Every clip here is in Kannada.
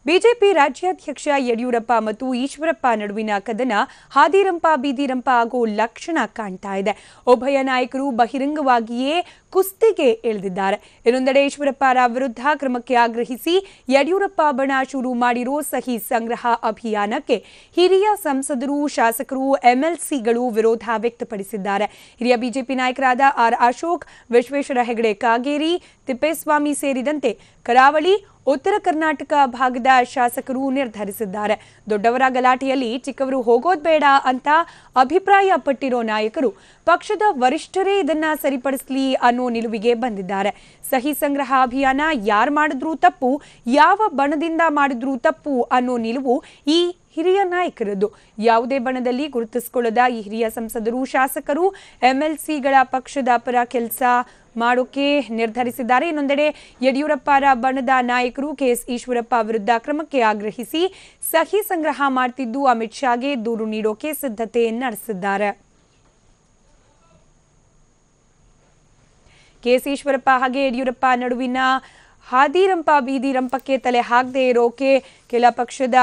ಬಿಜೆಪಿ ರಾಜ್ಯಾಧ್ಯಕ್ಷ ಯಡಿಯೂರಪ್ಪ ಮತ್ತು ಈಶ್ವರಪ್ಪ ನಡುವಿನ ಕದನ ಹಾದಿರಂಪ ಬೀದಿರಂಪ ಆಗೋ ಲಕ್ಷಣ ಕಾಣ್ತಾ ಇದೆ. ಉಭಯ ನಾಯಕರು ಬಹಿರಂಗವಾಗಿಯೇ ಕುಸ್ತಿಗೆ ಇಳಿದಿದ್ದಾರೆ. ಇನ್ನೊಂದೆಡೆ ಈಶ್ವರಪ್ಪರ ವಿರುದ್ಧ ಕ್ರಮಕ್ಕೆ ಆಗ್ರಹಿಸಿ ಯಡಿಯೂರಪ್ಪ ಬಣ ಶುರು ಮಾಡಿರೋ ಸಹಿ ಸಂಗ್ರಹ ಅಭಿಯಾನಕ್ಕೆ ಹಿರಿಯ ಸಂಸದರು, ಶಾಸಕರು, ಎಂಎಲ್ಸಿಗಳು ವಿರೋಧ ವ್ಯಕ್ತಪಡಿಸಿದ್ದಾರೆ. ಹಿರಿಯ ಬಿಜೆಪಿ ನಾಯಕರಾದ ಆರ್ ಅಶೋಕ್, ವಿಶ್ವೇಶ್ವರ ಹೆಗಡೆ ಕಾಗೇರಿ, ತಿಪ್ಪೇಸ್ವಾಮಿ ಸೇರಿದಂತೆ ಕರಾವಳಿ, ಉತ್ತರ ಕರ್ನಾಟಕ ಭಾಗದ ಶಾಸಕರು ನಿರ್ಧರಿಸಿದ್ದಾರೆ. ದೊಡ್ಡವರ ಗಲಾಟೆಯಲ್ಲಿ ಚಿಕ್ಕವರು ಹೋಗೋದು ಬೇಡ ಅಂತ ಅಭಿಪ್ರಾಯ ಪಟ್ಟಿರೋ ನಾಯಕರು ಪಕ್ಷದ ವರಿಷ್ಠರೇ ಇದನ್ನ ಸರಿಪಡಿಸಲಿ ಅನ್ನೋ ನಿಲುವಿಗೆ ಬಂದಿದ್ದಾರೆ. ಸಹಿ ಸಂಗ್ರಹ ಅಭಿಯಾನ ಯಾರು ಮಾಡಿದ್ರೂ ತಪ್ಪು, ಯಾವ ಬಣದಿಂದ ಮಾಡಿದ್ರೂ ತಪ್ಪು ಅನ್ನೋ ನಿಲುವು ಈ ಹಿರಿಯ ನಾಯಕರದ್ದು. ಯಾವುದೇ ಬಣದಲ್ಲಿ ಗುರುತಿಸಿಕೊಳ್ಳದ ಈ ಹಿರಿಯ ಸಂಸದರು, ಶಾಸಕರು, ಎಂಎಲ್ಸಿಗಳ ಪಕ್ಷದ ಪರ ಕೆಲಸ ಮಾಡೋಕೆ ನಿರ್ಧರಿಸಿದ್ದಾರೆ. ಇನ್ನೊಂದೆಡೆ ಯಡಿಯೂರಪ್ಪರ ಬಣದ ನಾಯಕರು ಕೆಎಸ್ ಈಶ್ವರಪ್ಪ ವಿರುದ್ಧ ಕ್ರಮಕ್ಕೆ ಆಗ್ರಹಿಸಿ ಸಹಿ ಸಂಗ್ರಹ ಮಾಡ್ತಿದ್ದು ಅಮಿತ್ ಶಾಗೆ ದೂರು ನೀಡೋಕೆ ಸಿದ್ಧತೆ ನಡೆಸಿದ್ದಾರೆ. ಕೆಎಸ್ ಈಶ್ವರಪ್ಪ ಹಾಗೆ ಯಡಿಯೂರಪ್ಪ ನಡುವಿನ ಹಾದಿರಂಪ ಬೀದಿರಂಪಕ್ಕೆ ತಲೆ ಹಾಕದೇ ಇರೋಕೆ ಕೆಲ ಪಕ್ಷದ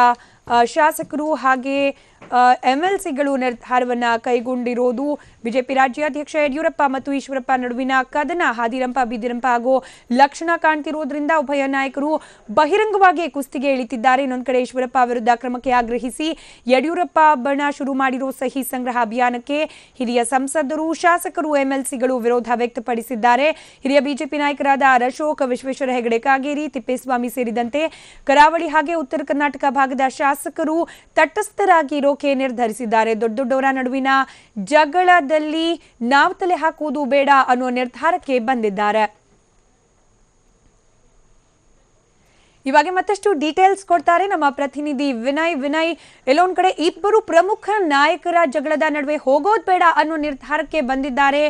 ಶಾಸಕರು ಹಾಗೆ ಎಂಎಲ್ಸಿಗಳು ನಿರ್ಧಾರವನ್ನ ಕೈಗೊಂಡಿರೋದು. ಬಿಜೆಪಿ ರಾಜ್ಯಾಧ್ಯಕ್ಷ ಯಡಿಯೂರಪ್ಪ ಮತ್ತು ಈಶ್ವರಪ್ಪ ನಡುವಿನ ಕದನ ಹಾದಿರಂಪ ಬೀದಿರಂಪ ಆಗೋ ಲಕ್ಷಣ ಕಾಣ್ತಿರೋದ್ರಿಂದ ಉಭಯ ನಾಯಕರು ಬಹಿರಂಗವಾಗಿ ಕುಸ್ತಿಗೆ ಇಳಿತಿದ್ದಾರೆ. ಇನ್ನೊಂದು ಕಡೆ ಈಶ್ವರಪ್ಪ ವಿರುದ್ಧ ಕ್ರಮಕ್ಕೆ ಆಗ್ರಹಿಸಿ ಯಡಿಯೂರಪ್ಪ ಬಣ ಶುರು ಮಾಡಿರೋ ಸಹಿ ಸಂಗ್ರಹ ಅಭಿಯಾನಕ್ಕೆ ಹಿರಿಯ ಸಂಸದರು, ಶಾಸಕರು, ಎಂಎಲ್ಸಿಗಳು ವಿರೋಧ ವ್ಯಕ್ತಪಡಿಸಿದ್ದಾರೆ. ಹಿರಿಯ ಬಿಜೆಪಿ ನಾಯಕರಾದ ಆರ್ ಅಶೋಕ್, ವಿಶ್ವೇಶ್ವರ ಹೆಗಡೆ ಕಾಗೇರಿ, ತಿಪ್ಪೇಸ್ವಾಮಿ ಸೇರಿದಂತೆ ಕರಾವಳಿ ಹಾಗೆ ಉತ್ತರ ಕರ್ನಾಟಕ ಭಾಗದ ಶಾಸಕರು ತಟಸ್ಥರಾಗಿ ಇರೋಕೆ ನಿರ್ಧರಿಸಿದ್ದಾರೆ. ದೊಡ್ಡವರ ನಡುವಿನ ಜಗಳದಲ್ಲಿ ನಾವು ತಲೆ ಹಾಕುವುದು ಬೇಡ ಅನ್ನೋ ನಿರ್ಧಾರಕ್ಕೆ ಬಂದಿದ್ದಾರೆ. ಇವಾಗ ಮತ್ತಷ್ಟು ಡೀಟೇಲ್ಸ್ ಕೊಡ್ತಾರೆ ನಮ್ಮ ಪ್ರತಿನಿಧಿ ವಿನಯ್. ಎಲ್ಲೊಂದ್ ಕಡೆ ಇಬ್ಬರು ಪ್ರಮುಖ ನಾಯಕರ ಜಗಳದ ನಡುವೆ ಹೋಗೋದು ಬೇಡ ಅನ್ನೋ ನಿರ್ಧಾರಕ್ಕೆ ಬಂದಿದ್ದಾರೆ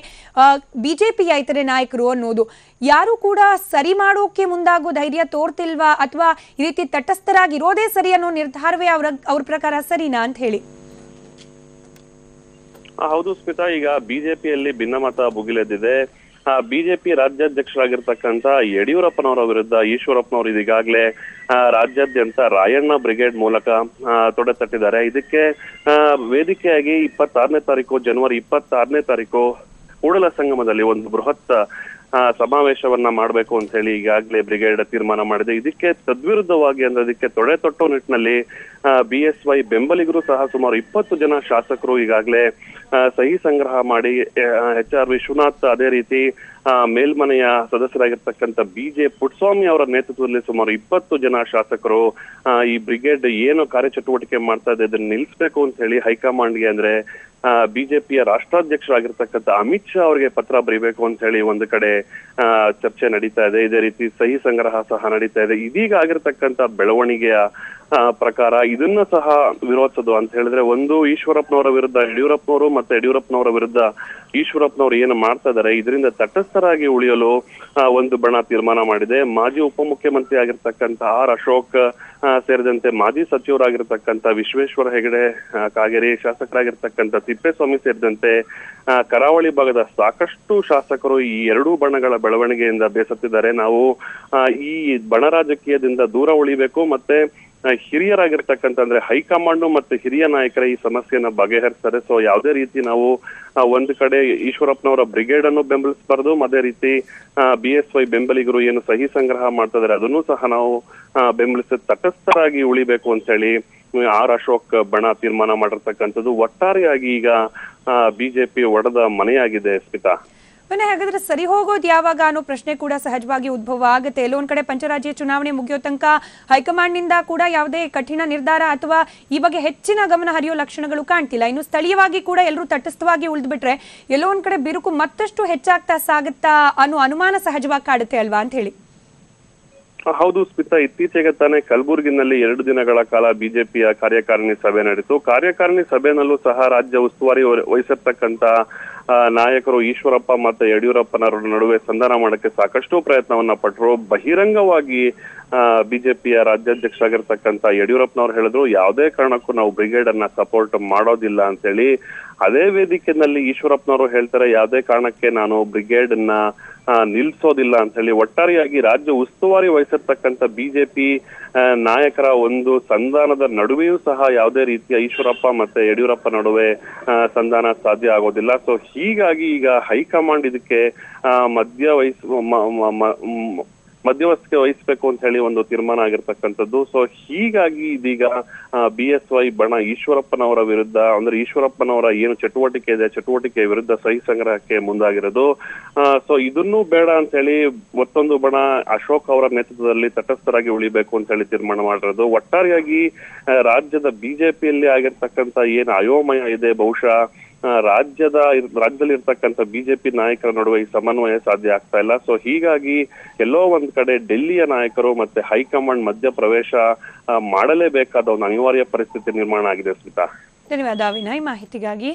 ಬಿಜೆಪಿಯ ಇತರೆ ನಾಯಕರು ಅನ್ನೋದು. ಯಾರು ಕೂಡ ಸರಿ ಮಾಡೋಕೆ ಮುಂದಾಗೋ ಧೈರ್ಯ ತೋರ್ತಿಲ್ವಾ, ಅಥವಾ ಈ ರೀತಿ ತಟಸ್ಥರಾಗಿರೋದೇ ಸರಿ ಅನ್ನೋ ನಿರ್ಧಾರವೇ ಅವ್ರ ಪ್ರಕಾರ ಸರಿನಾ ಅಂತ ಹೇಳಿ? ಹೌದು ಸ್ಮಿತಾ, ಈಗ ಬಿಜೆಪಿಯಲ್ಲಿ ಭಿನ್ನಮತ ಭುಗಿಲೆದ್ದಿದೆ. ಬಿಜೆಪಿ ರಾಜ್ಯಾಧ್ಯಕ್ಷರಾಗಿರ್ತಕ್ಕಂಥ ಯಡಿಯೂರಪ್ಪನವರ ವಿರುದ್ಧ ಈಶ್ವರಪ್ಪನವರು ಇದೀಗಾಗಲೇ ರಾಜ್ಯಾದ್ಯಂತ ರಾಯಣ್ಣ ಬ್ರಿಗೇಡ್ ಮೂಲಕ ತೊಡೆ ತಟ್ಟಿದ್ದಾರೆ. ಇದಕ್ಕೆ ವೇದಿಕೆಯಾಗಿ 26ನೇ ತಾರೀಕು ಜನವರಿ 26ನೇ ತಾರೀಕು ಕೂಡಲ ಸಂಗಮದಲ್ಲಿ ಒಂದು ಬೃಹತ್ ಸಮಾವೇಶವನ್ನ ಮಾಡಬೇಕು ಅಂತ ಹೇಳಿ ಈಗಾಗಲೇ ಬ್ರಿಗೇಡ್ ತೀರ್ಮಾನ ಮಾಡಿದೆ. ಇದಕ್ಕೆ ತದ್ವಿರುದ್ಧವಾಗಿ ಅಂದ್ರೆ ಇದಕ್ಕೆ ತೊಡೆ ತೊಟ್ಟೋ ನಿಟ್ಟಿನಲ್ಲಿ ಬಿಎಸ್ವೈ ಬೆಂಬಲಿಗರು ಸಹ ಸುಮಾರು 20 ಜನ ಶಾಸಕರು ಈಗಾಗಲೇ ಸಹಿ ಸಂಗ್ರಹ ಮಾಡಿ HR ವಿಶ್ವನಾಥ್, ಅದೇ ರೀತಿ ಮೇಲ್ಮನೆಯ ಸದಸ್ಯರಾಗಿರ್ತಕ್ಕಂಥ BJ ಪುಟ್ಟಸ್ವಾಮಿ ಅವರ ನೇತೃತ್ವದಲ್ಲಿ ಸುಮಾರು 20 ಜನ ಶಾಸಕರು ಈ ಬ್ರಿಗೇಡ್ ಏನು ಕಾರ್ಯಚಟುವಟಿಕೆ ಮಾಡ್ತಾ ಇದೆ ಇದನ್ನ ನಿಲ್ಲಿಸಬೇಕು ಅಂತ ಹೇಳಿ ಹೈಕಮಾಂಡ್ಗೆ ಅಂದ್ರೆ ಬಿಜೆಪಿಯ ರಾಷ್ಟ್ರಾಧ್ಯಕ್ಷರಾಗಿರ್ತಕ್ಕಂಥ ಅಮಿತ್ ಶಾ ಅವರಿಗೆ ಪತ್ರ ಬರೀಬೇಕು ಅಂತ ಹೇಳಿ ಒಂದು ಕಡೆ ಚರ್ಚೆ ನಡೀತಾ ಇದೆ. ಇದೇ ರೀತಿ ಸಹಿ ಸಂಗ್ರಹ ಸಹ ನಡೀತಾ ಇದೆ. ಇದೀಗ ಆಗಿರ್ತಕ್ಕಂಥ ಬೆಳವಣಿಗೆಯ ಪ್ರಕಾರ ಇದನ್ನ ಸಹ ವಿರೋಧಿಸೋದು ಅಂತ ಹೇಳಿದ್ರೆ, ಒಂದು ಈಶ್ವರಪ್ಪನವರ ವಿರುದ್ಧ ಯಡಿಯೂರಪ್ಪನವರು ಮತ್ತೆ ಯಡಿಯೂರಪ್ಪನವರ ವಿರುದ್ಧ ಈಶ್ವರಪ್ಪನವರು ಏನು ಮಾಡ್ತಾ ಇದ್ದಾರೆ ಇದರಿಂದ ತಟಸ್ಥರಾಗಿ ಉಳಿಯಲು ಒಂದು ಬಣ ತೀರ್ಮಾನ ಮಾಡಿದೆ. ಮಾಜಿ ಉಪಮುಖ್ಯಮಂತ್ರಿ ಆಗಿರ್ತಕ್ಕಂಥ ಆರ್ ಅಶೋಕ್ ಸೇರಿದಂತೆ ಮಾಜಿ ಸಚಿವರಾಗಿರ್ತಕ್ಕಂಥ ವಿಶ್ವೇಶ್ವರ ಹೆಗಡೆ ಕಾಗೇರಿ, ಶಾಸಕರಾಗಿರ್ತಕ್ಕಂಥ ತಿಪ್ಪೇಸ್ವಾಮಿ ಸೇರಿದಂತೆ ಕರಾವಳಿ ಭಾಗದ ಸಾಕಷ್ಟು ಶಾಸಕರು ಈ ಎರಡೂ ಬಣಗಳ ಬೆಳವಣಿಗೆಯಿಂದ ಬೇಸತ್ತಿದ್ದಾರೆ. ನಾವು ಈ ಬಣ ರಾಜಕೀಯದಿಂದ ದೂರ ಉಳಿಬೇಕು, ಮತ್ತೆ ಹಿರಿಯರಾಗಿರ್ತಕ್ಕಂಥ ಅಂದ್ರೆ ಹೈಕಮಾಂಡ್ ಮತ್ತೆ ಹಿರಿಯ ನಾಯಕರ ಈ ಸಮಸ್ಯೆಯನ್ನ ಬಗೆಹರಿಸ್ತಾರೆ. ಸೊ ಯಾವುದೇ ರೀತಿ ನಾವು ಒಂದು ಕಡೆ ಈಶ್ವರಪ್ಪನವರ ಬ್ರಿಗೇಡ್ ಅನ್ನು ಬೆಂಬಲಿಸಬಾರದು, ಅದೇ ರೀತಿ BSY ಬೆಂಬಲಿಗರು ಏನು ಸಹಿ ಸಂಗ್ರಹ ಮಾಡ್ತಾ ಇದಾರೆ ಅದನ್ನು ಸಹ ನಾವು ಬೆಂಬಲಿಸಿ ತಟಸ್ಥರಾಗಿ ಉಳಿಬೇಕು ಅಂತ ಹೇಳಿ ಆರ್ ಅಶೋಕ್ ಬಣ ತೀರ್ಮಾನ ಮಾಡಿರ್ತಕ್ಕಂಥದ್ದು. ಒಟ್ಟಾರೆಯಾಗಿ ಈಗ ಬಿಜೆಪಿ ಒಡೆದ ಮನೆಯಾಗಿದೆ ಸ್ಮಿತಾ. ಹಾಗಾದ್ರೆ ಸರಿ ಹೋಗೋದು ಯಾವಾಗ ಅನ್ನೋ ಪ್ರಶ್ನೆ ಕೂಡ ಸಹಜವಾಗಿ ಉದ್ಭವ ಆಗುತ್ತೆ. ಎಲ್ಲೊಂದ್ ಕಡೆ ಪಂಚರಾಜ್ಯ ಚುನಾವಣೆ ಮುಗಿಯೋ ತನಕ ಹೈಕಮಾಂಡ್ ನಿಂದ ಕೂಡ ಯಾವುದೇ ಕಠಿಣ ನಿರ್ಧಾರ ಅಥವಾ ಈ ಬಗ್ಗೆ ಹೆಚ್ಚಿನ ಗಮನ ಹರಿಯೋ ಲಕ್ಷಣಗಳು ಕಾಣ್ತಿಲ್ಲ. ಇನ್ನು ಸ್ಥಳೀಯವಾಗಿ ಕೂಡ ಎಲ್ಲರೂ ತಟಸ್ಥವಾಗಿ ಉಳಿದ್ಬಿಟ್ರೆ ಎಲ್ಲೊಂದ್ ಕಡೆ ಬಿರುಕು ಮತ್ತಷ್ಟು ಹೆಚ್ಚಾಗ್ತಾ ಸಾಗುತ್ತಾ ಅನ್ನೋ ಅನುಮಾನ ಸಹಜವಾಗಿ ಕಾಡುತ್ತೆ ಅಲ್ವಾ ಅಂತ ಹೇಳಿ? ಹೌದು ಸ್ಮಿತಾ, ಇತ್ತೀಚೆಗೆ ತಾನೇ ಕಲಬುರಗಿನಲ್ಲಿ 2 ದಿನಗಳ ಕಾಲ ಬಿಜೆಪಿಯ ಕಾರ್ಯಕಾರಿಣಿ ಸಭೆ ನಡೆಯಿತು. ಕಾರ್ಯಕಾರಿಣಿ ಸಭೆನಲ್ಲೂ ಸಹ ರಾಜ್ಯ ಉಸ್ತುವಾರಿ ವಹಿಸಿರ್ತಕ್ಕಂಥ ನಾಯಕರು ಈಶ್ವರಪ್ಪ ಮತ್ತೆ ಯಡಿಯೂರಪ್ಪನವರ ನಡುವೆ ಸಂಧಾನ ಮಾಡಕ್ಕೆ ಸಾಕಷ್ಟು ಪ್ರಯತ್ನವನ್ನ ಪಟ್ಟರು. ಬಹಿರಂಗವಾಗಿ ಬಿಜೆಪಿಯ ರಾಜ್ಯಾಧ್ಯಕ್ಷರಾಗಿರ್ತಕ್ಕಂಥ ಯಡಿಯೂರಪ್ಪನವರು ಹೇಳಿದ್ರು ಯಾವುದೇ ಕಾರಣಕ್ಕೂ ನಾವು ಬ್ರಿಗೇಡ್ ಅನ್ನ ಸಪೋರ್ಟ್ ಮಾಡೋದಿಲ್ಲ ಅಂತೇಳಿ. ಅದೇ ವೇದಿಕೆಯಲ್ಲಿ ಈಶ್ವರಪ್ಪನವರು ಹೇಳ್ತಾರೆ ಯಾವುದೇ ಕಾರಣಕ್ಕೆ ನಾನು ಬ್ರಿಗೇಡ್ ಅನ್ನ ನಿಲ್ಸೋದಿಲ್ಲ ಅಂತ ಹೇಳಿ ಒಟ್ಟಾರೆಯಾಗಿ ರಾಜ್ಯ ಉಸ್ತುವಾರಿ ವಹಿಸಿರ್ತಕ್ಕಂಥ ಬಿಜೆಪಿ ನಾಯಕರ ಒಂದು ಸಂಧಾನದ ನಡುವೆಯೂ ಸಹ ಯಾವುದೇ ರೀತಿಯ ಈಶ್ವರಪ್ಪ ಮತ್ತೆ ಯಡಿಯೂರಪ್ಪ ನಡುವೆ ಸಂಧಾನ ಸಾಧ್ಯ ಆಗೋದಿಲ್ಲ. ಸೊ ಹೀಗಾಗಿ ಈಗ ಹೈಕಮಾಂಡ್ ಇದಕ್ಕೆ ಮಧ್ಯವಸ್ಥಿಕೆ ವಹಿಸ್ಬೇಕು ಅಂತ ಹೇಳಿ ಒಂದು ತೀರ್ಮಾನ ಆಗಿರ್ತಕ್ಕಂಥದ್ದು. ಸೊ ಹೀಗಾಗಿ ಇದೀಗ BSY ಬಣ ಈಶ್ವರಪ್ಪನವರ ವಿರುದ್ಧ, ಅಂದ್ರೆ ಈಶ್ವರಪ್ಪನವರ ಏನು ಚಟುವಟಿಕೆ ಇದೆ, ಚಟುವಟಿಕೆ ವಿರುದ್ಧ ಸಹಿ ಸಂಗ್ರಹಕ್ಕೆ ಮುಂದಾಗಿರೋದು. ಸೊ ಇದನ್ನೂ ಬೇಡ ಅಂತ ಹೇಳಿ ಮತ್ತೊಂದು ಬಣ ಅಶೋಕ್ ಅವರ ನೇತೃತ್ವದಲ್ಲಿ ತಟಸ್ಥರಾಗಿ ಉಳಿಬೇಕು ಅಂತ ಹೇಳಿ ತೀರ್ಮಾನ ಮಾಡಿರೋದು. ಒಟ್ಟಾರೆಯಾಗಿ ರಾಜ್ಯದ ಬಿಜೆಪಿಯಲ್ಲಿ ಆಗಿರ್ತಕ್ಕಂಥ ಏನು ಅಯೋಮಯ ಇದೆ, ಬಹುಶಃ ರಾಜ್ಯದಲ್ಲಿ ಇರ್ತಕ್ಕಂಥ ಬಿಜೆಪಿ ನಾಯಕರ ನಡುವೆ ಈ ಸಮನ್ವಯ ಸಾಧ್ಯ ಆಗ್ತಾ ಇಲ್ಲ. ಸೊ ಹೀಗಾಗಿ ಎಲ್ಲೋ ಒಂದ್ ಕಡೆ ಡೆಲ್ಲಿಯ ನಾಯಕರು ಮತ್ತೆ ಹೈಕಮಾಂಡ್ ಮಧ್ಯ ಪ್ರವೇಶ ಮಾಡಲೇಬೇಕಾದ ಒಂದು ಅನಿವಾರ್ಯ ಪರಿಸ್ಥಿತಿ ನಿರ್ಮಾಣ ಆಗಿದೆ. ಸ್ಮಿತಾ, ಧನ್ಯವಾದ ವಿನಯ್ ಮಾಹಿತಿಗಾಗಿ.